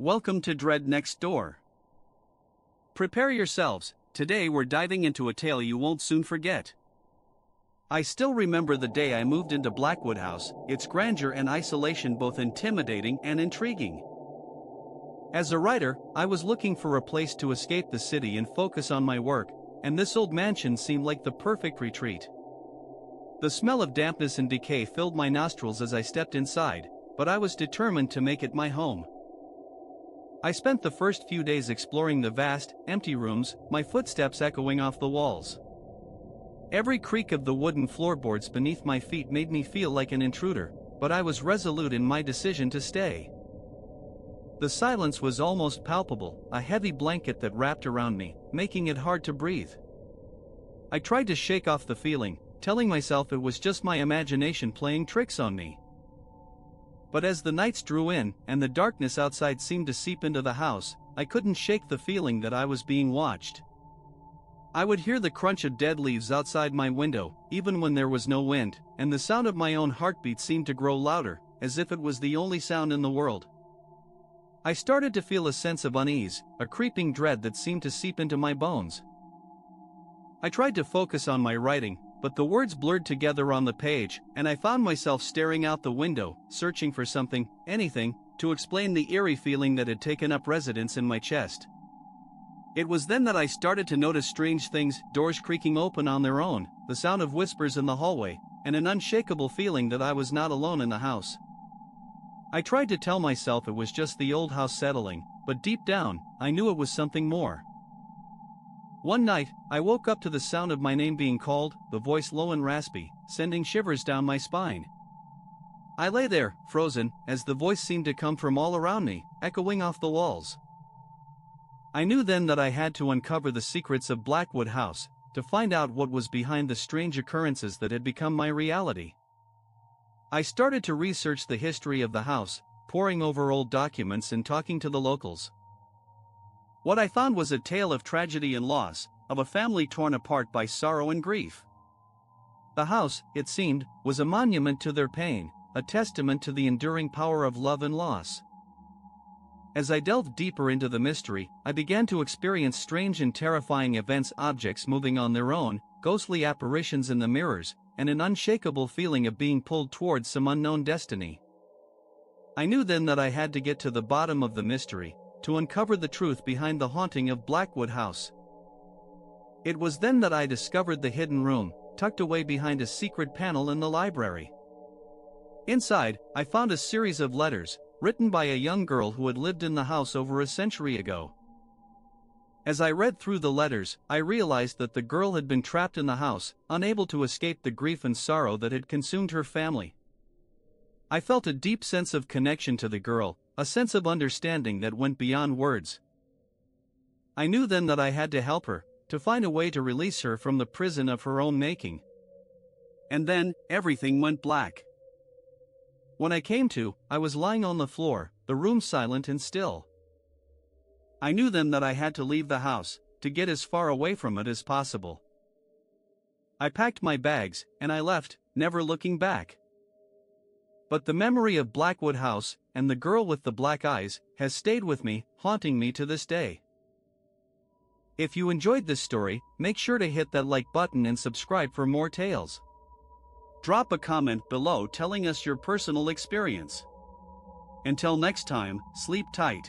Welcome to Dread Next Door. Prepare yourselves, today we're diving into a tale you won't soon forget. I still remember the day I moved into Blackwood House, its grandeur and isolation both intimidating and intriguing. As a writer, I was looking for a place to escape the city and focus on my work, and this old mansion seemed like the perfect retreat. The smell of dampness and decay filled my nostrils as I stepped inside, but I was determined to make it my home. I spent the first few days exploring the vast, empty rooms, my footsteps echoing off the walls. Every creak of the wooden floorboards beneath my feet made me feel like an intruder, but I was resolute in my decision to stay. The silence was almost palpable, a heavy blanket that wrapped around me, making it hard to breathe. I tried to shake off the feeling, telling myself it was just my imagination playing tricks on me. But as the nights drew in, and the darkness outside seemed to seep into the house, I couldn't shake the feeling that I was being watched. I would hear the crunch of dead leaves outside my window, even when there was no wind, and the sound of my own heartbeat seemed to grow louder, as if it was the only sound in the world. I started to feel a sense of unease, a creeping dread that seemed to seep into my bones. I tried to focus on my writing, but the words blurred together on the page, and I found myself staring out the window, searching for something, anything, to explain the eerie feeling that had taken up residence in my chest. It was then that I started to notice strange things, doors creaking open on their own, the sound of whispers in the hallway, and an unshakable feeling that I was not alone in the house. I tried to tell myself it was just the old house settling, but deep down, I knew it was something more. One night, I woke up to the sound of my name being called, the voice low and raspy, sending shivers down my spine. I lay there, frozen, as the voice seemed to come from all around me, echoing off the walls. I knew then that I had to uncover the secrets of Blackwood House, to find out what was behind the strange occurrences that had become my reality. I started to research the history of the house, poring over old documents and talking to the locals. What I found was a tale of tragedy and loss, of a family torn apart by sorrow and grief. The house, it seemed, was a monument to their pain, a testament to the enduring power of love and loss. As I delved deeper into the mystery, I began to experience strange and terrifying events, objects moving on their own, ghostly apparitions in the mirrors, and an unshakable feeling of being pulled towards some unknown destiny. I knew then that I had to get to the bottom of the mystery, to uncover the truth behind the haunting of Blackwood House. It was then that I discovered the hidden room, tucked away behind a secret panel in the library. Inside, I found a series of letters, written by a young girl who had lived in the house over a century ago. As I read through the letters, I realized that the girl had been trapped in the house, unable to escape the grief and sorrow that had consumed her family. I felt a deep sense of connection to the girl, a sense of understanding that went beyond words. I knew then that I had to help her, to find a way to release her from the prison of her own making. And then, everything went black. When I came to, I was lying on the floor, the room silent and still. I knew then that I had to leave the house, to get as far away from it as possible. I packed my bags, and I left, never looking back. But the memory of Blackwood House, and the girl with the black eyes, has stayed with me, haunting me to this day. If you enjoyed this story, make sure to hit that like button and subscribe for more tales. Drop a comment below telling us your personal experience. Until next time, sleep tight.